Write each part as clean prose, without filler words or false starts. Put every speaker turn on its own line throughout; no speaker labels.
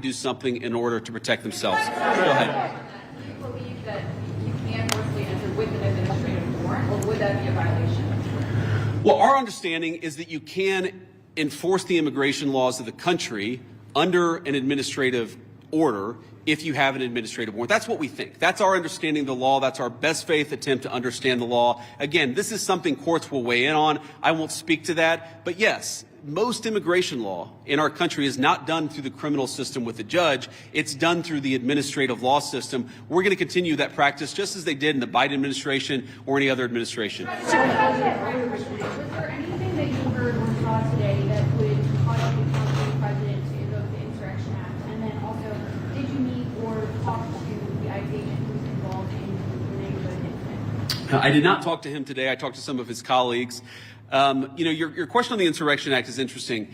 do something in order to protect themselves. Go ahead.
Do you believe that you can forcibly enter with an administrative warrant, or would that be a violation?
Well, our understanding is that you can enforce the immigration laws of the country under an administrative order if you have an administrative warrant. That's what we think. That's our understanding of the law. That's our best faith attempt to understand the law. Again, this is something courts will weigh in on. I won't speak to that. But yes, most immigration law in our country is not done through the criminal system with the judge. It's done through the administrative law system. We're going to continue that practice just as they did in the Biden administration or any other administration.
Was there anything that you heard or saw today that would cause you to counsel the president to invoke the Insurrection Act? And then also, did you meet or talk to the ICE agent who's involved in the neighborhood incident?
I did not talk to him today. I talked to some of his colleagues. Your question on the Insurrection Act is interesting.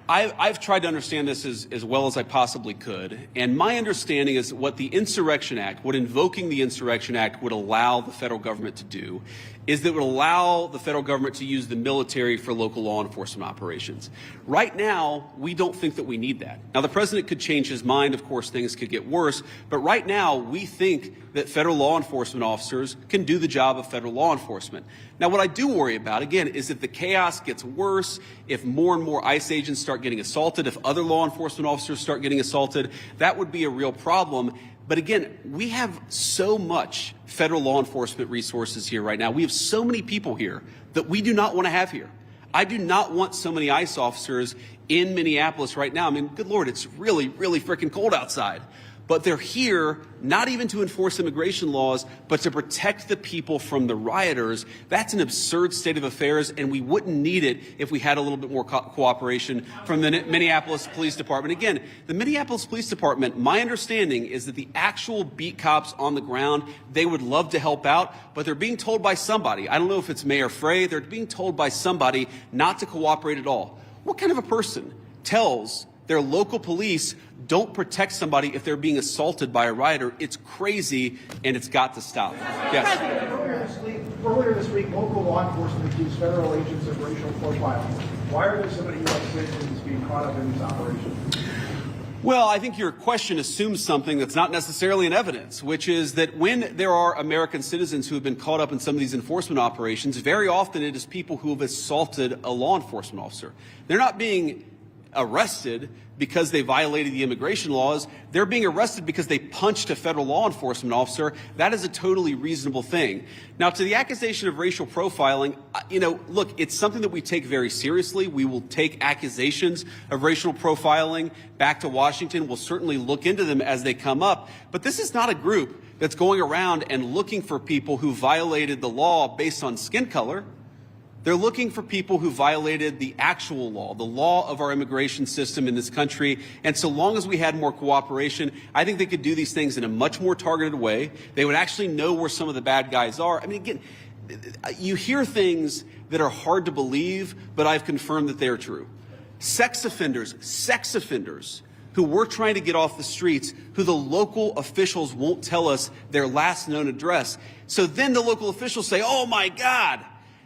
I've tried to understand this as well as I possibly could. And my understanding is what the Insurrection Act, what invoking the Insurrection Act would allow the federal government to do is that it would allow the federal government to use the military for local law enforcement operations. Right now, we don't think that we need that. Now, the president could change his mind. Of course, things could get worse. But right now, we think that federal law enforcement officers can do the job of federal law enforcement. Now, what I do worry about, again, is if the chaos gets worse, if more and more ICE agents start getting assaulted, if other law enforcement officers start getting assaulted, that would be a real problem. But again, we have so much federal law enforcement resources here right now. We have so many people here that we do not want to have here. I do not want so many ICE officers in Minneapolis right now. I mean, good Lord, it's really, really freaking cold outside. But they're here not even to enforce immigration laws, but to protect the people from the rioters. That's an absurd state of affairs, and we wouldn't need it if we had a little bit more cooperation from the Minneapolis Police Department. Again, the Minneapolis Police Department, my understanding is that the actual beat cops on the ground, they would love to help out, but they're being told by somebody, I don't know if it's Mayor Frey, they're being told by somebody not to cooperate at all. What kind of a person tells their local police don't protect somebody if they're being assaulted by a rioter? It's crazy, and it's got to stop. Yes.
Earlier this week, local law enforcement accused federal agents of racial profiling. Why are there so many U.S. citizens being caught up in these operations?
Well, I think your question assumes something that's not necessarily in evidence, which is that when there are American citizens who have been caught up in some of these enforcement operations, very often it is people who have assaulted a law enforcement officer. They're not being arrested because they violated the immigration laws. They're being arrested because they punched a federal law enforcement officer. That is a totally reasonable thing. Now, to the accusation of racial profiling, look, it's something that we take very seriously. We will take accusations of racial profiling back to Washington. We'll certainly look into them as they come up. But this is not a group that's going around and looking for people who violated the law based on skin color. They're looking for people who violated the actual law, the law of our immigration system in this country. And so long as we had more cooperation, I think they could do these things in a much more targeted way. They would actually know where some of the bad guys are. I mean, again, you hear things that are hard to believe, but I've confirmed that they are true. Sex offenders who we're trying to get off the streets, who the local officials won't tell us their last known address. So then the local officials say, oh my God,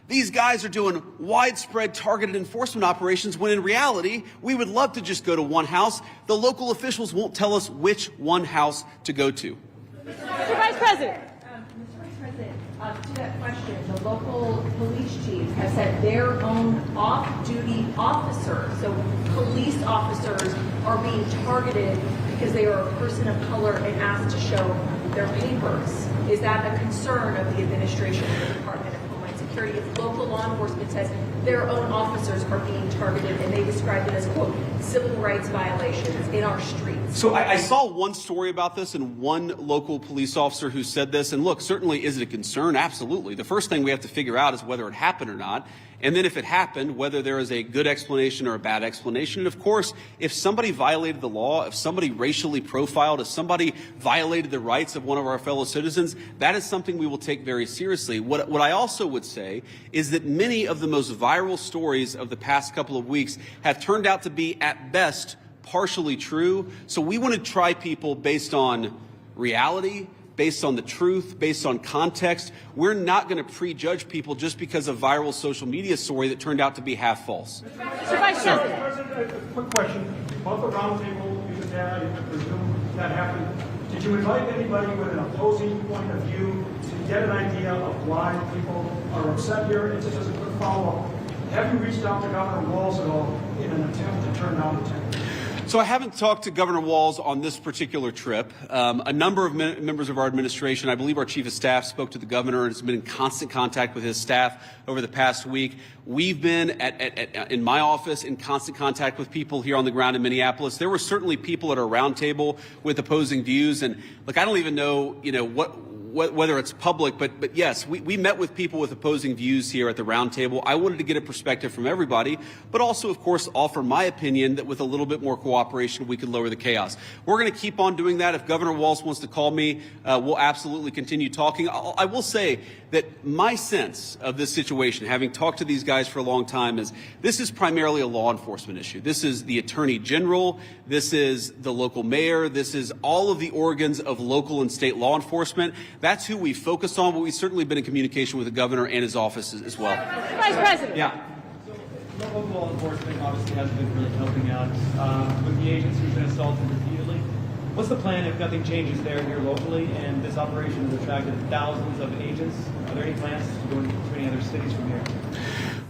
these guys are doing widespread targeted enforcement operations, when in reality, we would love to just go to one house. The local officials won't tell us which one house to go to.
Mr. Vice President.
Mr. Vice President, to that question, the local police chiefs have said their own off-duty officers, so police officers, are being targeted because they are a person of color and asked to show their papers. Is that a concern of the administration of the Department of Homeland Security if local law enforcement says their own officers are being targeted, and they described it as, quote, civil rights violations in our streets?
So I saw one story about this and one local police officer who said this. And look, certainly is it a concern? Absolutely. The first thing we have to figure out is whether it happened or not. And then if it happened, whether there is a good explanation or a bad explanation. And of course, if somebody violated the law, if somebody racially profiled, if somebody violated the rights of one of our fellow citizens, that is something we will take very seriously. What I also would say is that many of the most viral stories of the past couple of weeks have turned out to be, at best, partially true. So we want to try people based on reality, based on the truth, based on context. We're not going to prejudge people just because of viral social media story that turned out to be half false.
Mr. Vice President.
President, a quick question. Both the roundtable, you can
had, I presume that happened. Did you invite anybody with an opposing point of view to get an idea of why people are upset here? And just as a quick follow-up, have you reached out to Governor Walz at all in an attempt to turn down the tender?
So I haven't talked to Governor Walz on this particular trip. A number of members of our administration, I believe our chief of staff, spoke to the governor and has been in constant contact with his staff over the past week. We've been in my office in constant contact with people here on the ground in Minneapolis. There were certainly people at our roundtable with opposing views, and look, I don't even know, whether it's public, but yes, we met with people with opposing views here at the roundtable. I wanted to get a perspective from everybody, but also, of course, offer my opinion that with a little bit more cooperation, we could lower the chaos. We're going to keep on doing that. If Governor Walz wants to call me, we'll absolutely continue talking. I will say that my sense of this situation, having talked to these guys for a long time, is this is primarily a law enforcement issue. This is the Attorney General. This is the local mayor. This is all of the organs of local and state law enforcement. That's who we focus on, but we've certainly been in communication with the governor and his office as well.
Vice President.
Yeah.
So local law enforcement obviously hasn't been really helping out with the agents who've been assaulted repeatedly. What's the plan if nothing changes there here locally and this operation has attracted thousands of agents? Are there any plans to go into any other cities from here?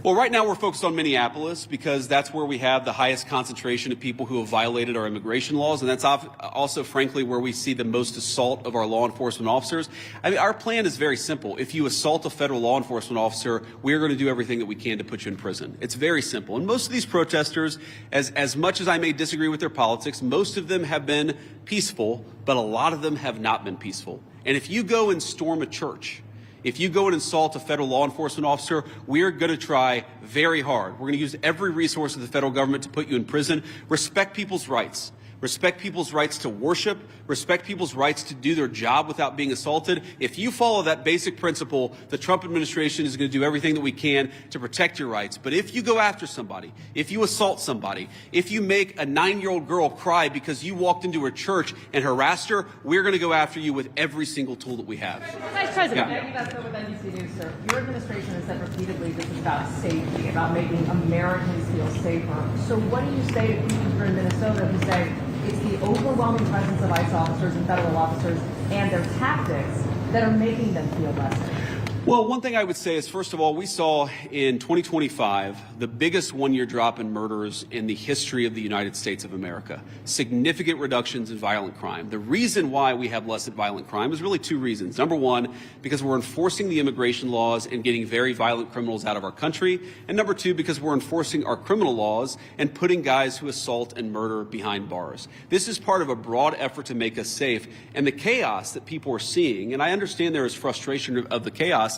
Well, right now we're focused on Minneapolis because that's where we have the highest concentration of people who have violated our immigration laws, and that's also, frankly, where we see the most assault of our law enforcement officers. I mean, our plan is very simple. If you assault a federal law enforcement officer, we're going to do everything that we can to put you in prison. It's very simple. And most of these protesters, as much as I may disagree with their politics, most of them have been peaceful, but a lot of them have not been peaceful. And if you go and storm a church, if you go and insult a federal law enforcement officer, we're going to try very hard. We're going to use every resource of the federal government to put you in prison. Respect people's rights. Respect people's rights to worship. Respect people's rights to do their job without being assaulted. If you follow that basic principle, the Trump administration is going to do everything that we can to protect your rights. But if you go after somebody, if you assault somebody, if you make a 9-year-old girl cry because you walked into her church and harassed her, we're going to go after you with every single tool that we have.
Vice President.
Maggie Vesco with NBC News, sir. Your administration has said repeatedly this is about safety, about making Americans feel safer. So what do you say to people here in Minnesota who say it's the overwhelming presence of ICE officers and federal officers and their tactics that are making them feel less safe?
Well, one thing I would say is, first of all, we saw in 2025 the biggest one-year drop in murders in the history of the United States of America. Significant reductions in violent crime. The reason why we have less violent crime is really two reasons. Number one, because we're enforcing the immigration laws and getting very violent criminals out of our country. And number two, because we're enforcing our criminal laws and putting guys who assault and murder behind bars. This is part of a broad effort to make us safe. And the chaos that people are seeing, and I understand there is frustration of the chaos,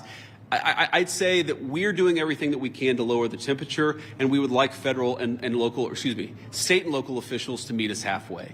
I'd say that we're doing everything that we can to lower the temperature, and we would like federal and state and local officials to meet us halfway.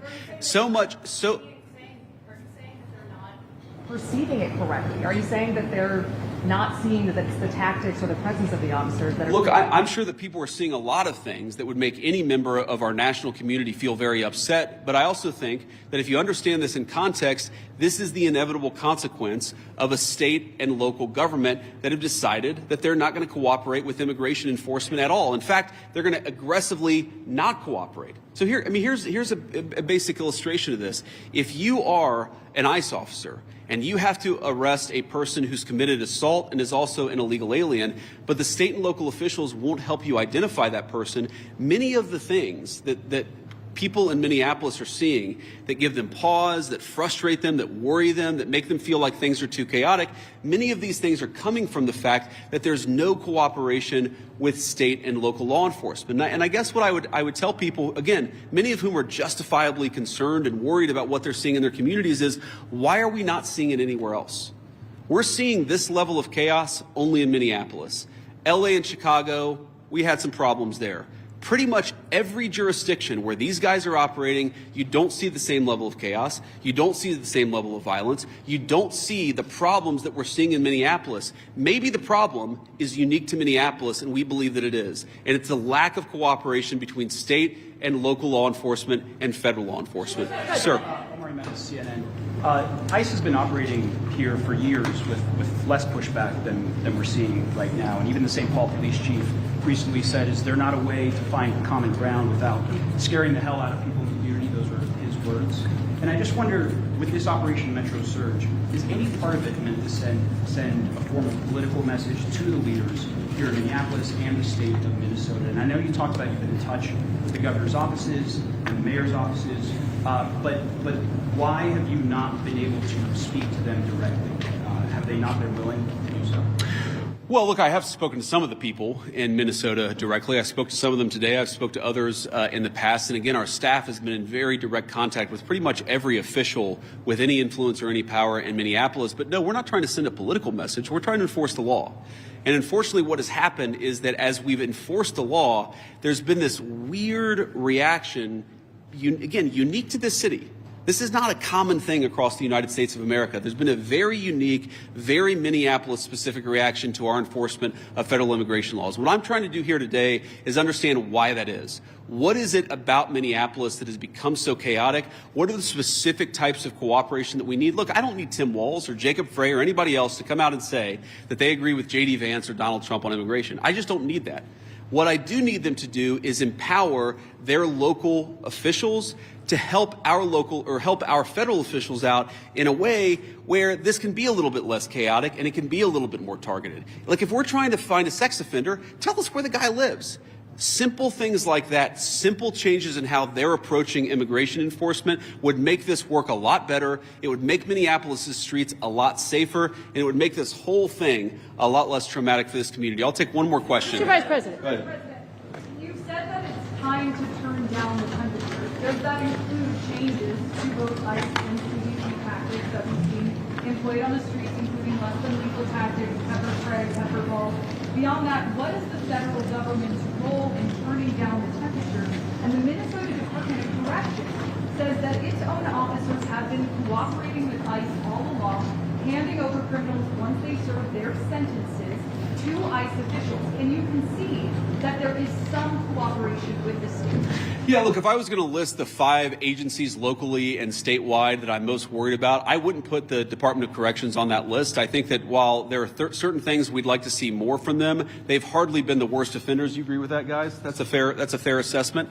Perceiving it correctly. Are you saying that they're not seeing that it's the tactics or the presence of the officers that are...
Look, I'm sure that people are seeing a lot of things that would make any member of our national community feel very upset, but I also think that if you understand this in context, this is the inevitable consequence of a state and local government that have decided that they're not going to cooperate with immigration enforcement at all. In fact, they're going to aggressively not cooperate. So here's a basic illustration of this. If you are an ICE officer and you have to arrest a person who's committed assault and is also an illegal alien, but the state and local officials won't help you identify that person, many of the things that people in Minneapolis are seeing that give them pause, that frustrate them, that worry them, that make them feel like things are too chaotic, many of these things are coming from the fact that there's no cooperation with state and local law enforcement. And I guess what I would tell people, again, many of whom are justifiably concerned and worried about what they're seeing in their communities, is why are we not seeing it anywhere else? We're seeing this level of chaos only in Minneapolis. LA and Chicago, we had some problems there. Pretty much every jurisdiction where these guys are operating, you don't see the same level of chaos. You don't see the same level of violence. You don't see the problems that we're seeing in Minneapolis. Maybe the problem is unique to Minneapolis, and we believe that it is. And it's a lack of cooperation between state and local law enforcement and federal law enforcement. Sir.
CNN. ICE has been operating here for years with less pushback than we're seeing right now. And even the St. Paul police chief recently said, is there not a way to find common ground without scaring the hell out of people in the community? Those were his words. And I just wonder, with this Operation Metro Surge, is any part of it meant to send a form of political message to the leaders here in Minneapolis and the state of Minnesota? And I know you talked about you've been in touch with the governor's offices and the mayor's offices, but why have you not been able to speak to them directly? Have they not been willing to do so?
Well, look, I have spoken to some of the people in Minnesota directly. I spoke to some of them today. I've spoke to others in the past. And again, our staff has been in very direct contact with pretty much every official with any influence or any power in Minneapolis. But no, we're not trying to send a political message. We're trying to enforce the law. And unfortunately, what has happened is that as we've enforced the law, there's been this weird reaction, again, unique to this city. This is not a common thing across the United States of America. There's been a very unique, very Minneapolis-specific reaction to our enforcement of federal immigration laws. What I'm trying to do here today is understand why that is. What is it about Minneapolis that has become so chaotic? What are the specific types of cooperation that we need? Look, I don't need Tim Walz or Jacob Frey or anybody else to come out and say that they agree with J.D. Vance or Donald Trump on immigration. I just don't need that. What I do need them to do is empower their local officials to help our federal officials out in a way where this can be a little bit less chaotic and it can be a little bit more targeted. Like if we're trying to find a sex offender, tell us where the guy lives. Simple things like that, simple changes in how they're approaching immigration enforcement would make this work a lot better. It would make Minneapolis' streets a lot safer, and it would make this whole thing a lot less traumatic for this community. I'll take one more question.
Mr. Vice President.
Go ahead.
You've said that it's time to turn down the temperature. Does that include changes to both ICE and CBP tactics that we've seen employed on the streets, including less than lethal tactics, pepper spray, pepper ball? Beyond that, what is the federal government's role in turning down the temperature? And the Minnesota Department of Corrections says that its own officers have been cooperating with ICE all along, handing over criminals once they serve their sentences to ICE officials. Can you concede that there is some cooperation with the state?
Yeah, look, if I was going to list the 5 agencies locally and statewide that I'm most worried about, I wouldn't put the Department of Corrections on that list. I think that while there are certain things we'd like to see more from them, they've hardly been the worst offenders. You agree with that, guys? That's a fair assessment.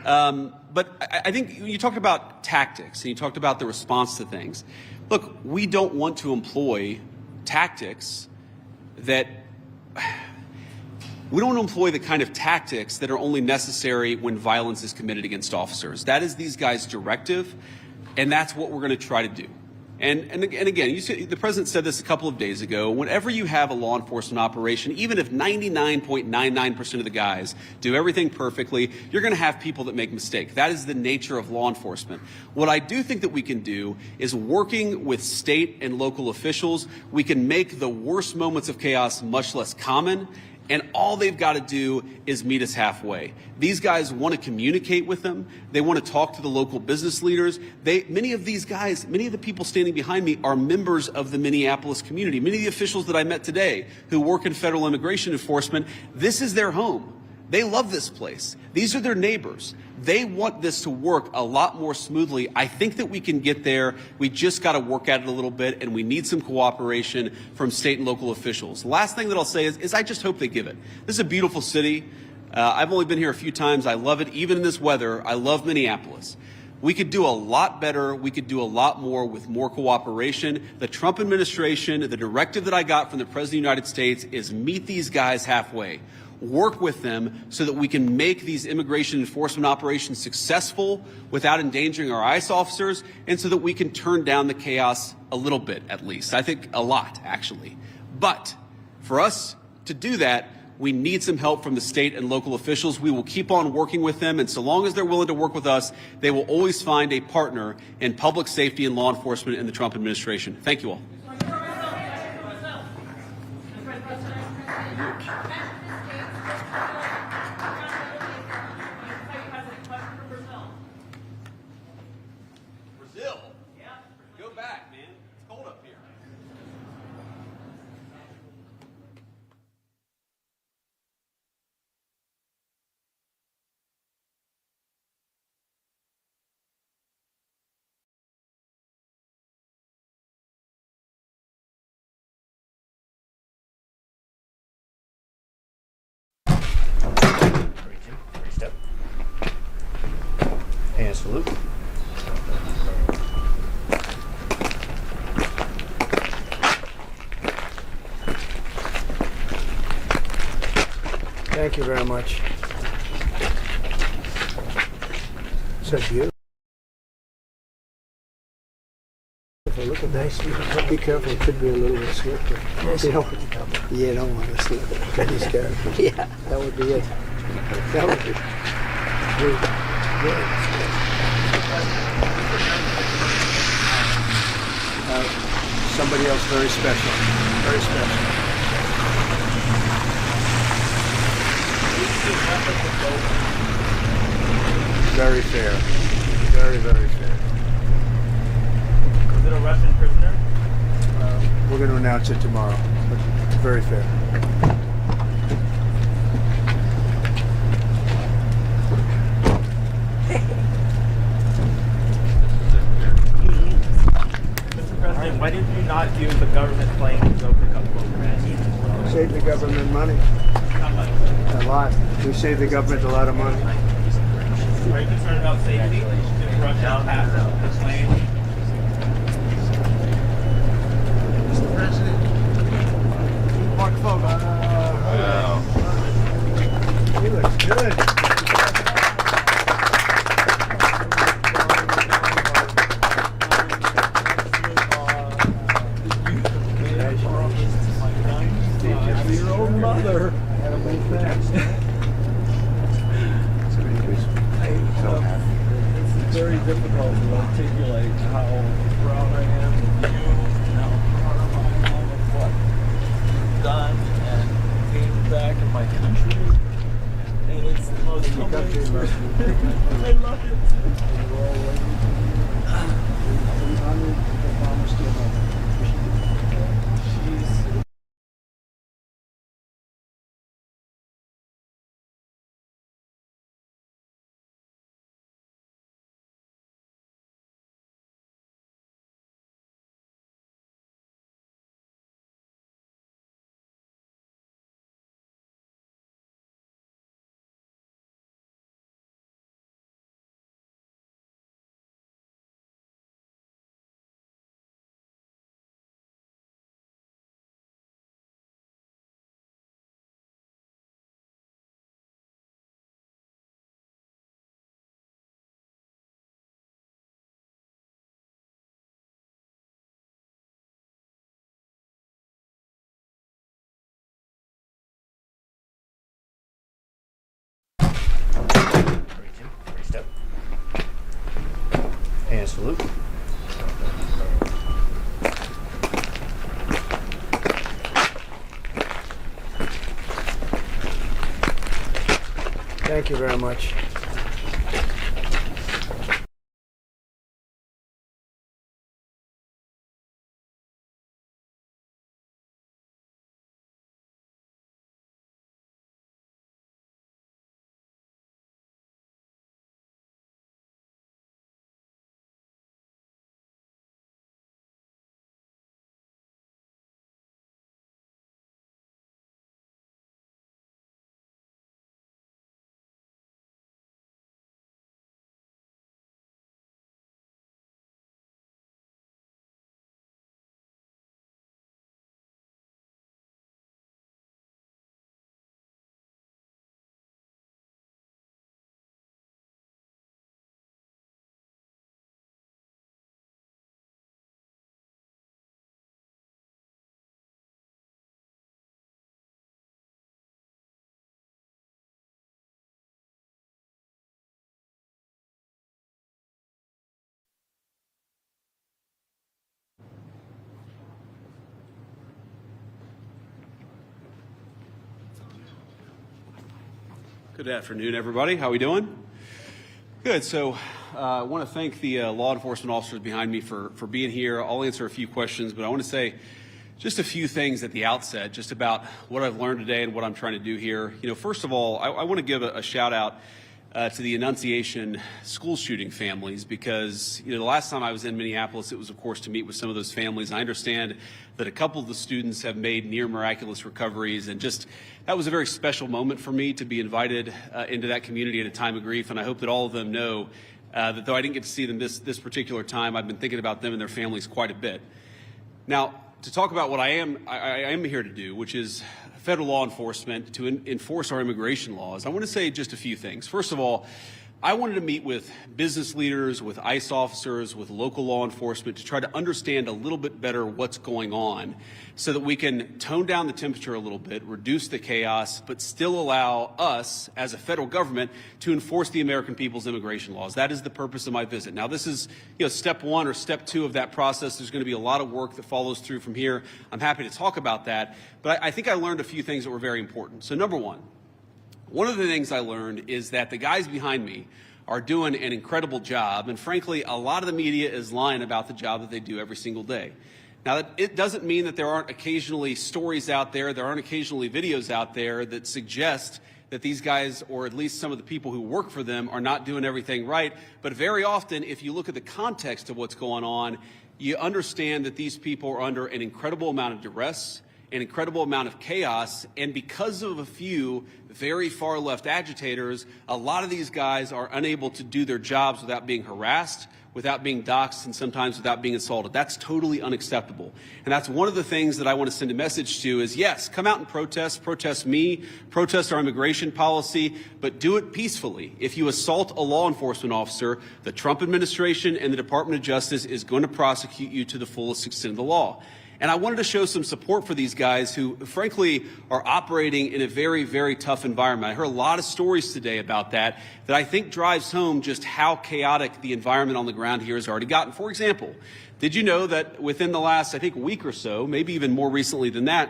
But I think you talked about tactics and you talked about the response to things. Look, we don't want to employ tactics that we don't employ the kind of tactics that are only necessary when violence is committed against officers. That is these guys' directive, and that's what we're going to try to do. And again, the president said this a couple of days ago. Whenever you have a law enforcement operation, even if 99.99% of the guys do everything perfectly, you're going to have people that make mistakes. That is the nature of law enforcement. What I do think that we can do is working with state and local officials, we can make the worst moments of chaos much less common. And all they've got to do is meet us halfway. These guys want to communicate with them. They want to talk to the local business leaders. Many of these guys, many of the people standing behind me are members of the Minneapolis community. Many of the officials that I met today who work in federal immigration enforcement, this is their home. They love this place. These are their neighbors. They want this to work a lot more smoothly. I think that we can get there. We just got to work at it a little bit, and we need some cooperation from state and local officials. The last thing that I'll say is I just hope they give it. This is a beautiful city. I've only been here a few times. I love it. Even in this weather, I love Minneapolis. We could do a lot better. We could do a lot more with more cooperation. The Trump administration, the directive that I got from the President of the United States is meet these guys halfway. Work with them so that we can make these immigration enforcement operations successful without endangering our ICE officers, and so that we can turn down the chaos a little bit, at least. I think a lot, actually. But for us to do that, we need some help from the state and local officials. We will keep on working with them, and so long as they're willing to work with us, they will always find a partner in public safety and law enforcement in the Trump administration. Thank you all. Brazil? Yeah. Go back, man. It's cold up here.
And salute. Thank you very much. So beautiful. Look at nice. Be careful. It could be a little bit slippery. You don't want to slip. Pretty scary. Yeah. That would be it. That would be somebody else very special. Very special. Very fair. Very, very fair.
Is it a Russian prisoner?
We're going to announce it tomorrow, but very fair.
Mr. President, why did you not use the government plane to go pick up both men?
Save the government money.
How much?
A lot. We save the government a lot of money.
Are you concerned about safety? If Russia passed the plane?
Mr. President. Mark Fogel. He looks good. Your own mother. Had to move fast. It's very difficult to articulate how proud I am of you and how proud I am of what you've done and being back in my country. And it's the most humbling. I love it. She's And salute. Thank you very much.
Good afternoon, everybody. How are we doing? Good. So I want to thank the law enforcement officers behind me for being here. I'll answer a few questions, but I want to say just a few things at the outset, just about what I've learned today and what I'm trying to do here. You know, first of all, I want to give a shout out to the Annunciation school shooting families, because, you know, the last time I was in Minneapolis, it was, of course, to meet with some of those families. I understand that a couple of the students have made near miraculous recoveries, and just that was a very special moment for me to be invited into that community at a time of grief. And I hope that all of them know that though I didn't get to see them this particular time, I've been thinking about them and their families quite a bit. Now, to talk about what I am here to do, which is federal law enforcement to enforce our immigration laws, I want to say just a few things. First of all, I wanted to meet with business leaders, with ICE officers, with local law enforcement to try to understand a little bit better what's going on so that we can tone down the temperature a little bit, reduce the chaos, but still allow us as a federal government to enforce the American people's immigration laws. That is the purpose of my visit. Now, this is step one or step two of that process. There's going to be a lot of work that follows through from here. I'm happy to talk about that, but I think I learned a few things that were very important. So number one of the things I learned is that the guys behind me are doing an incredible job, and frankly, a lot of the media is lying about the job that they do every single day. Now, it doesn't mean that there aren't occasionally stories out there, there aren't occasionally videos out there that suggest that these guys, or at least some of the people who work for them, are not doing everything right. But very often, if you look at the context of what's going on, you understand that these people are under an incredible amount of duress, an incredible amount of chaos, and because of a few very far left agitators, a lot of these guys are unable to do their jobs without being harassed, without being doxxed, and sometimes without being assaulted. That's totally unacceptable. And that's one of the things that I want to send a message to is, yes, come out and protest me, protest our immigration policy, but do it peacefully. If you assault a law enforcement officer, the Trump administration and the Department of Justice is going to prosecute you to the fullest extent of the law. And I wanted to show some support for these guys who, frankly, are operating in a very, very tough environment. I heard a lot of stories today about that I think drives home just how chaotic the environment on the ground here has already gotten. For example, did you know that within the last, I think, week or so, maybe even more recently than that,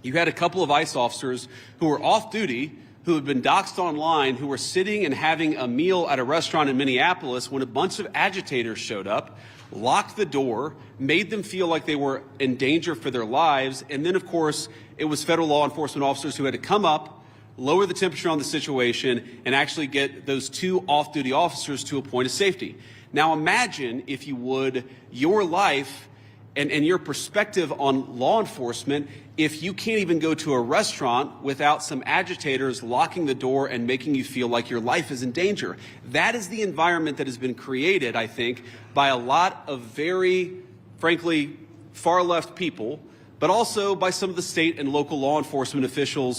you had a couple of ICE officers who were off duty, who had been doxxed online, who were sitting and having a meal at a restaurant in Minneapolis when a bunch of agitators showed up, locked the door, made them feel like they were in danger for their lives, and then, of course, it was federal law enforcement officers who had to come up, lower the temperature on the situation, and actually get those two off-duty officers to a point of safety. Now imagine, if you would, your life and your perspective on law enforcement if you can't even go to a restaurant without some agitators locking the door and making you feel like your life is in danger. That is the environment that has been created, I think, by a lot of very, frankly, far left people, but also by some of the state and local law enforcement officials